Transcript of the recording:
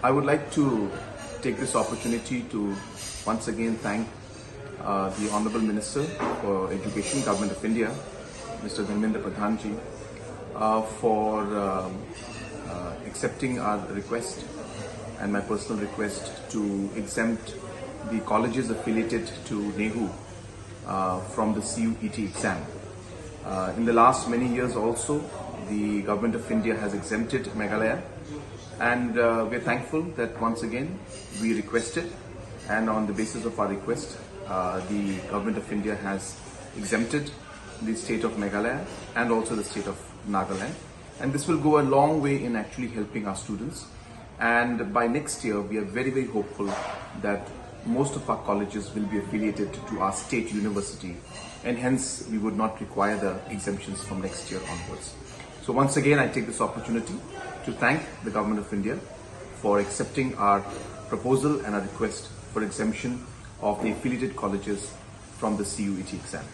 I would like to take this opportunity to once again thank the Honorable Minister for Education, Government of India, Mr. Pynbna for accepting our request and my personal request to exempt the colleges affiliated to NEHU from the CUET exam. In the last many years also, the Government of India has exempted Meghalaya, and we are thankful that once again we requested, and on the basis of our request, the Government of India has exempted the state of Meghalaya and also the state of Nagaland, and this will go a long way in actually helping our students. And by next year, we are very hopeful that most of our colleges will be affiliated to our state university, and hence we would not require the exemptions from next year onwards. So once again, I take this opportunity to thank the Government of India for accepting our proposal and our request for exemption of the affiliated colleges from the CUET exam.